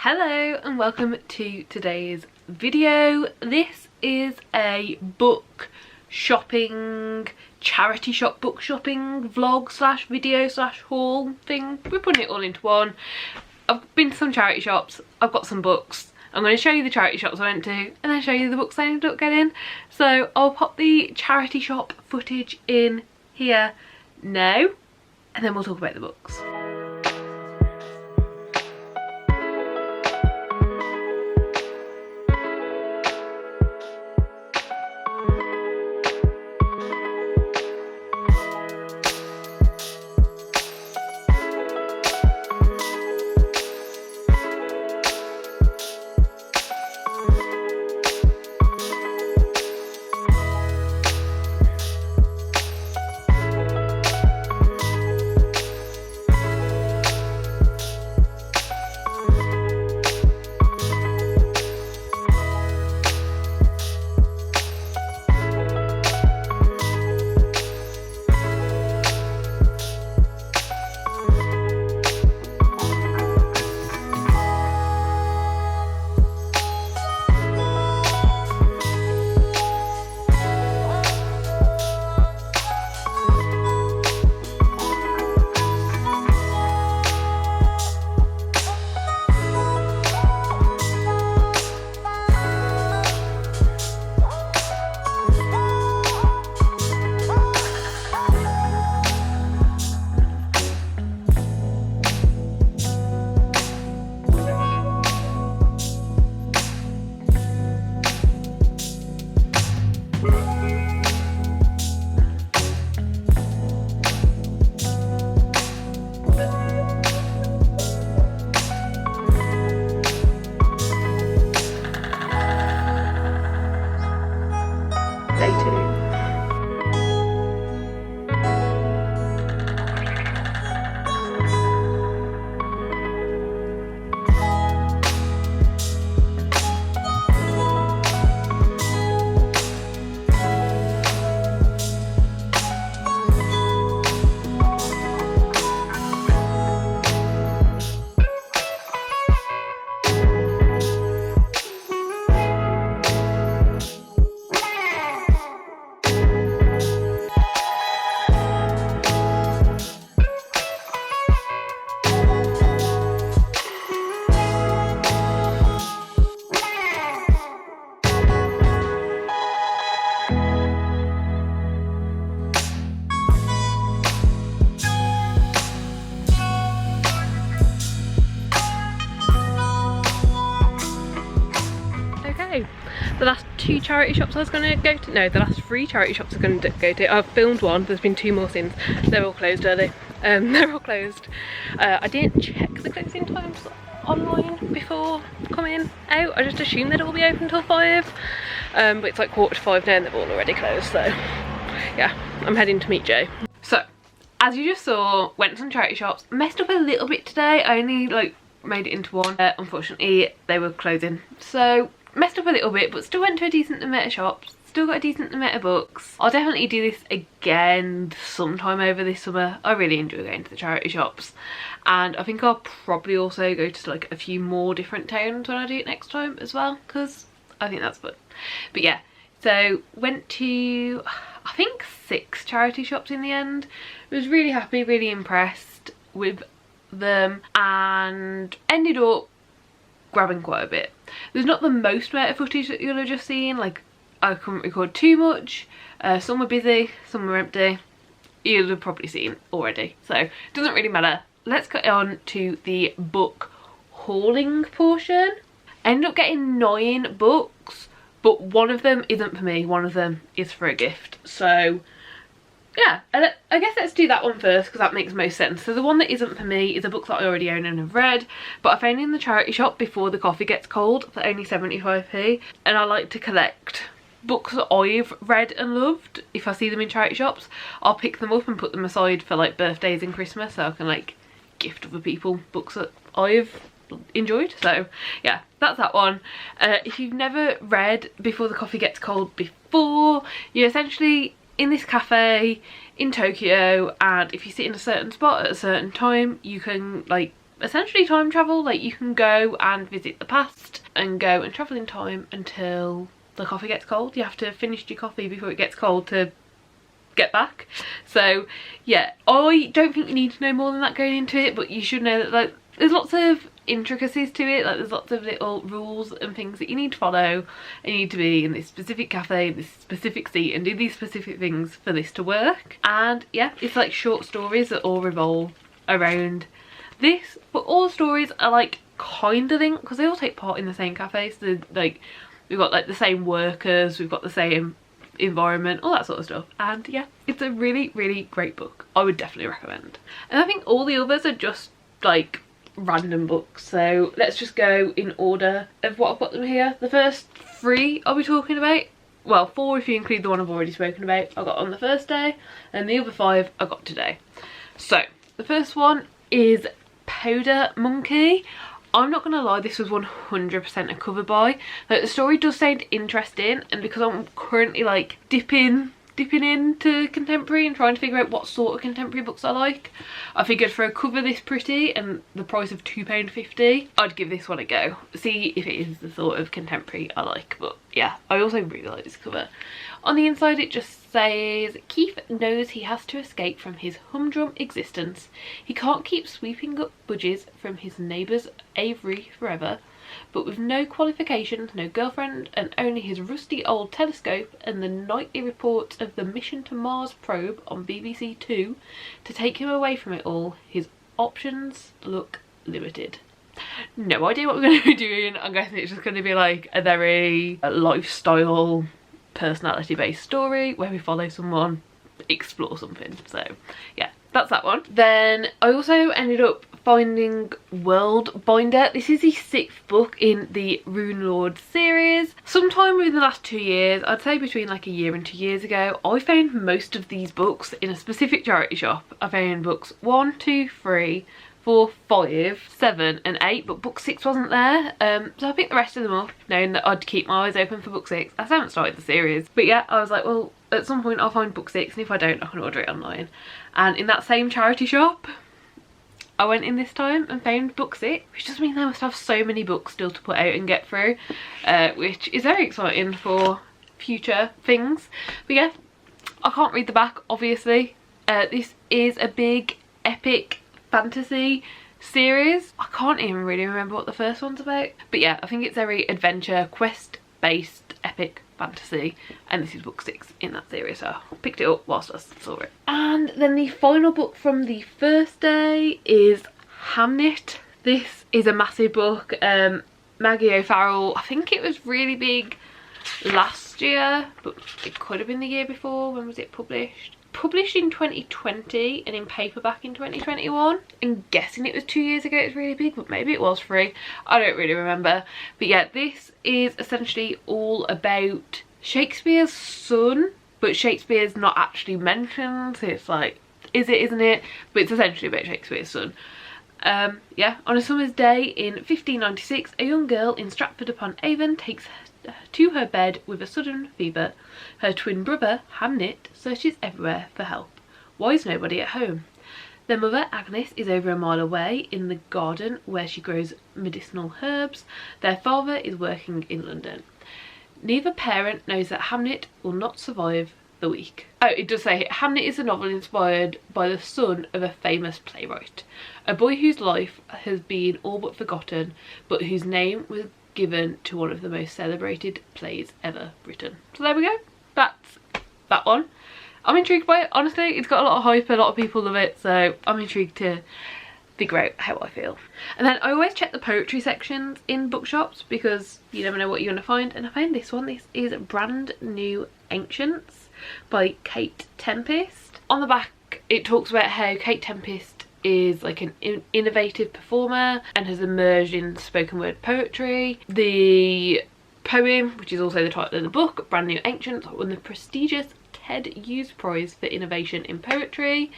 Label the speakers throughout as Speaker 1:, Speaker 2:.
Speaker 1: Hello and welcome to today's video. This is a book shopping, charity shop book shopping vlog slash video slash haul thing. We're putting it all into one. I've been to some charity shops, I've got some books. I'm going to show you the charity shops I went to and then show you the books I ended up getting. So I'll pop the charity shop footage in here now and then we'll talk about the books. The last two charity shops I was going to go to, no, the last three charity shops I was going to go to, I've filmed one, there's been two more since, they're all closed early, they're all closed. I didn't check the closing times online before coming out, I just assumed they'd all be open till 5, but it's like 4:45 now and they've all already closed, so yeah, I'm heading to meet Joe. So, as you just saw, went to some charity shops, messed up a little bit today, I only like made it into one, unfortunately they were closing, so messed up a little bit, but still went to a decent amount of shops, still got a decent amount of books. I'll definitely do this again sometime over this summer. I really enjoy going to the charity shops, and I think I'll probably also go to like a few more different towns when I do it next time as well, because I think that's fun. But yeah, so went to I think 6 charity shops in the end. I was really happy, really impressed with them, and ended up grabbing quite a bit. There's not the most amount of footage that you'll have just seen, like I couldn't record too much, some were busy, some were empty, you'll have probably seen already, so it doesn't really matter. Let's get on to the book hauling portion. I ended up getting 9 books, but one of them isn't for me, one of them is for a gift, so yeah, I guess let's do that one first because that makes most sense. So the one that isn't for me is a book that I already own and have read, but I found it in the charity shop before the coffee gets cold for only 75p, and I like to collect books that I've read and loved. If I see them in charity shops, I'll pick them up and put them aside for like birthdays and Christmas, so I can like gift other people books that I've enjoyed. So yeah, that's that one. If you've never read Before the Coffee Gets Cold before, you're essentially in this cafe in Tokyo, and if you sit in a certain spot at a certain time, you can like essentially time travel. Like, you can go and visit the past and go and travel in time until the coffee gets cold. You have to finish your coffee before it gets cold to get back. So yeah, I don't think you need to know more than that going into it, but you should know that like there's lots of intricacies to it. Like, there's lots of little rules and things that you need to follow, and you need to be in this specific cafe, this specific seat, and do these specific things for this to work. And yeah, it's like short stories that all revolve around this, but all the stories are like kind of linked because they all take part in the same cafe. So like, we've got like the same workers, we've got the same environment, all that sort of stuff. And yeah, it's a really, really great book. I would definitely recommend. And I think all the others are just like random books, so let's just go in order of what I've got them here. The first 3 I'll be talking about, well 4 if you include the one I've already spoken about, I got on the first day, and the other 5 I got today. So the first one is Powder Monkey. I'm not gonna lie, this was 100% a cover buy. Like, the story does sound interesting, and because I'm currently like dipping into contemporary and trying to figure out what sort of contemporary books I like, I figured for a cover this pretty and the price of £2.50, I'd give this one a go, see if it is the sort of contemporary I like. But yeah, I also really like this cover. On the inside it just says, Keith knows he has to escape from his humdrum existence. He can't keep sweeping up budgies from his neighbour's Avery forever, but with no qualifications, no girlfriend, and only his rusty old telescope and the nightly reports of the Mission to Mars probe on BBC Two to take him away from it all, his options look limited. No idea what we're going to be doing. I'm guessing it's just going to be like a very lifestyle, personality based story where we follow someone, explore something. So yeah, that's that one. Then I also ended up finding World Binder. This is the 6th book in the Rune Lord series. Sometime within the last 2 years, I'd say between like a year and 2 years ago, I found most of these books in a specific charity shop. I found books 1, 2, 3, 4, 5, 7 and 8, but book 6 wasn't there. So I picked the rest of them up, knowing that I'd keep my eyes open for book 6. I haven't started the series, but yeah, I was like, well, at some point I'll find book 6, and if I don't, I can order it online. And in that same charity shop, I went in this time and found book 6, which just means I must have so many books still to put out and get through, which is very exciting for future things. But yeah, I can't read the back, obviously. This is a big epic fantasy series. I can't even really remember what the first one's about, but yeah, I think it's very adventure quest based epic fantasy, and this is book 6 in that series, so I picked it up whilst I saw it. And then the final book from the first day is Hamnet. This is a massive book. Maggie O'Farrell, I think it was really big last year, but it could have been the year before. When was it published? Published in 2020 and in paperback in 2021. I'm guessing it was 2 years ago. It's really big, but maybe it was 3. I don't really remember. But yeah, this is essentially all about Shakespeare's son, but Shakespeare's not actually mentioned, so it's like, is it, isn't it? But it's essentially about Shakespeare's son. Yeah, on a summer's day in 1596, a young girl in Stratford-upon-Avon takes to her bed with a sudden fever. Her twin brother, Hamnet, searches everywhere for help. Why is nobody at home? Their mother, Agnes, is over a mile away in the garden where she grows medicinal herbs. Their father is working in London. Neither parent knows that Hamnet will not survive the week. Oh, it does say Hamnet is a novel inspired by the son of a famous playwright. A boy whose life has been all but forgotten, but whose name was given to one of the most celebrated plays ever written. So there we go. That's that one. I'm intrigued by it. Honestly, it's got a lot of hype, a lot of people love it, so I'm intrigued to figure out how I feel. And then I always check the poetry sections in bookshops because you never know what you're going to find, and I found this one. This is Brand New Ancients by Kate Tempest. On the back it talks about how Kate Tempest is like an innovative performer and has emerged in spoken word poetry. The poem, which is also the title of the book, Brand New Ancients, won the prestigious Ted Hughes Prize for Innovation in Poetry,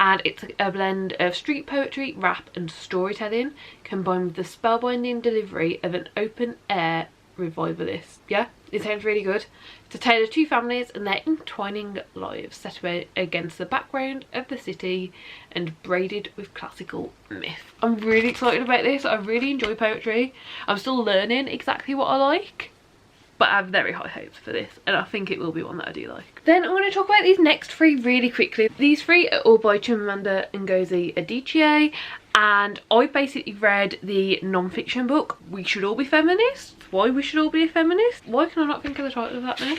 Speaker 1: and it's a blend of street poetry, rap and storytelling combined with the spellbinding delivery of an open air revivalist. Yeah, it sounds really good. It's a tale of two families and their entwining lives set against the background of the city and braided with classical myth. I'm really excited about this. I really enjoy poetry. I'm still learning exactly what I like, but I have very high hopes for this, and I think it will be one that I do like. Then I'm going to talk about these next three really quickly. These three are all by Chimamanda Ngozi Adichie, and I basically read the non-fiction book We Should All Be Feminists. Why We Should All Be Feminists? Why can I not think of the title of that now?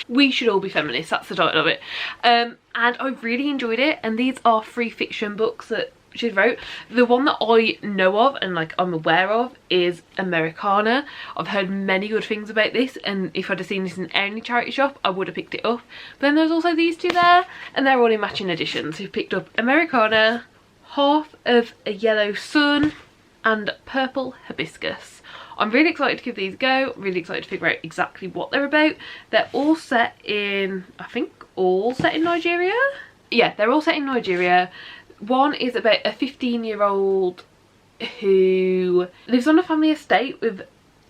Speaker 1: We Should All Be Feminists, that's the title of it. And I really enjoyed it, and these are three fiction books that she wrote. The one that I know of and like I'm aware of is Americana. I've heard many good things about this, and if I'd have seen this in any charity shop I would have picked it up. But then there's also these two there, and they're all in matching editions. We've picked up Americana, Half of a Yellow Sun, and Purple Hibiscus. I'm really excited to give these a go. Really excited to figure out exactly what they're about. They're all set in, I think all set in Nigeria? Yeah, they're all set in Nigeria. One is about a 15-year-old who lives on a family estate with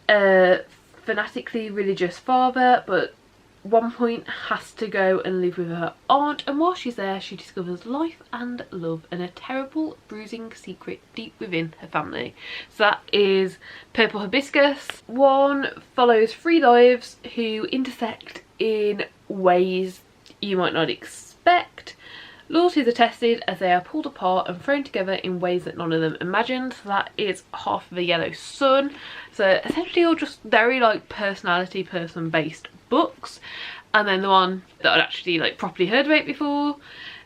Speaker 1: a fanatically religious father, but at one point has to go and live with her aunt, and while she's there she discovers life and love and a terrible bruising secret deep within her family. So that is Purple Hibiscus. One follows three lives who intersect in ways you might not expect. Loyalties are tested as they are pulled apart and thrown together in ways that none of them imagined. So that is Half of a Yellow Sun. So essentially all just very like personality person based books. And then the one that I'd actually like properly heard about before,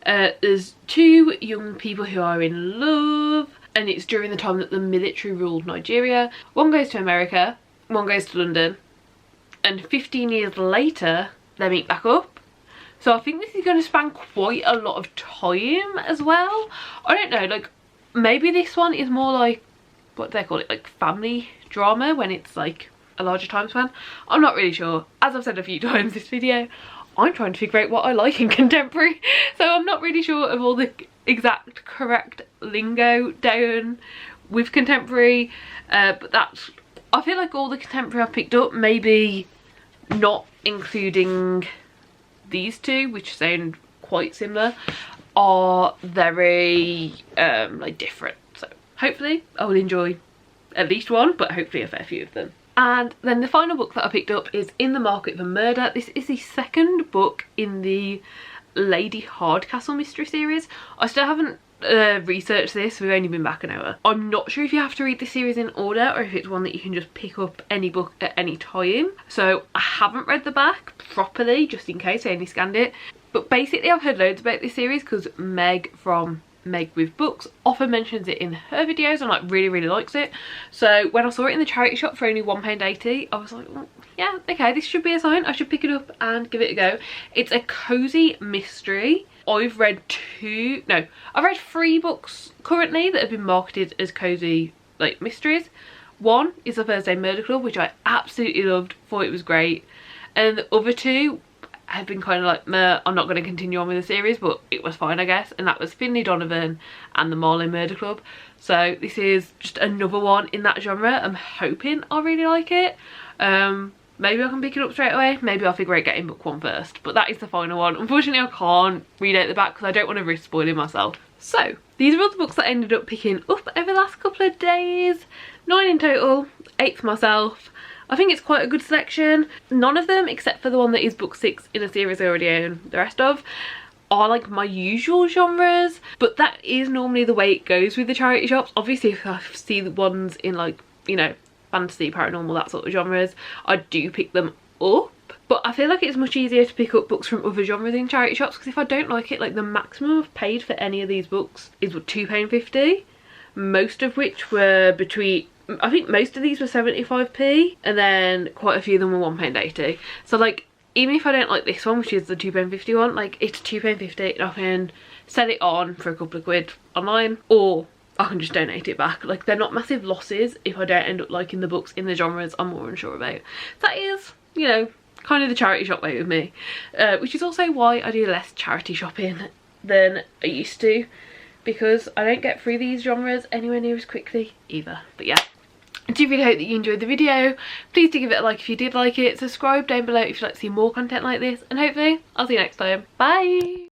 Speaker 1: there's two young people who are in love, and it's during the time that the military ruled Nigeria. One goes to America, one goes to London, and 15 years later they meet back up. So I think this is going to span quite a lot of time as well. I don't know, like maybe this one is more like, what do they call it, like family drama when it's like a larger time span. I'm not really sure. As I've said a few times this video, I'm trying to figure out what I like in contemporary. So I'm not really sure of all the exact correct lingo down with contemporary. But that's, I feel like all the contemporary I've picked up, maybe not including these two, which sound quite similar, are very like different. So hopefully I will enjoy at least one, but hopefully a fair few of them. And then the final book that I picked up is In the Market for Murder. This is the second book in the Lady Hardcastle mystery series. I still haven't researched this, we've only been back an hour. I'm not sure if you have to read the series in order or if it's one that you can just pick up any book at any time. So I haven't read the back properly, just in case, I only scanned it. But basically I've heard loads about this series because Meg from Meg with Books often mentions it in her videos and like really likes it. So when I saw it in the charity shop for only £1.80, I was like, well, yeah, okay, this should be a sign. I should pick it up and give it a go. It's a cozy mystery. I've read three books currently that have been marketed as cozy like mysteries. One is The Thursday Murder Club, which I absolutely loved, thought it was great. And the other two have been kind of like, meh, I'm not going to continue on with the series, but it was fine I guess. And that was Finlay Donovan and The Marlowe Murder Club. So this is just another one in that genre. I'm hoping I'll really like it. Maybe I can pick it up straight away. Maybe I'll figure out getting book one first. But that is the final one. Unfortunately, I can't read out the back because I don't want to risk spoiling myself. So, these are all the books that I ended up picking up over the last couple of days. 9 in total, 8 for myself. I think it's quite a good selection. None of them, except for the one that is book 6 in a series I already own the rest of, are like my usual genres. But that is normally the way it goes with the charity shops. Obviously, if I see the ones in like, you know, fantasy, paranormal, that sort of genres, I do pick them up. But I feel like it's much easier to pick up books from other genres in charity shops, because if I don't like it, like the maximum I've paid for any of these books is £2.50, most of which were between, I think most of these were 75p, and then quite a few of them were £1.80. So like, even if I don't like this one, which is the £2.50 one, like it's £2.50 and I can sell it on for a couple of quid online, or I can just donate it back. Like, they're not massive losses if I don't end up liking the books in the genres I'm more unsure about. That is, you know, kind of the charity shop way with me, which is also why I do less charity shopping than I used to, because I don't get through these genres anywhere near as quickly either. But yeah, I do really hope that you enjoyed the video. Please do give it a like if you did like it. Subscribe down below if you'd like to see more content like this. And hopefully I'll see you next time. Bye!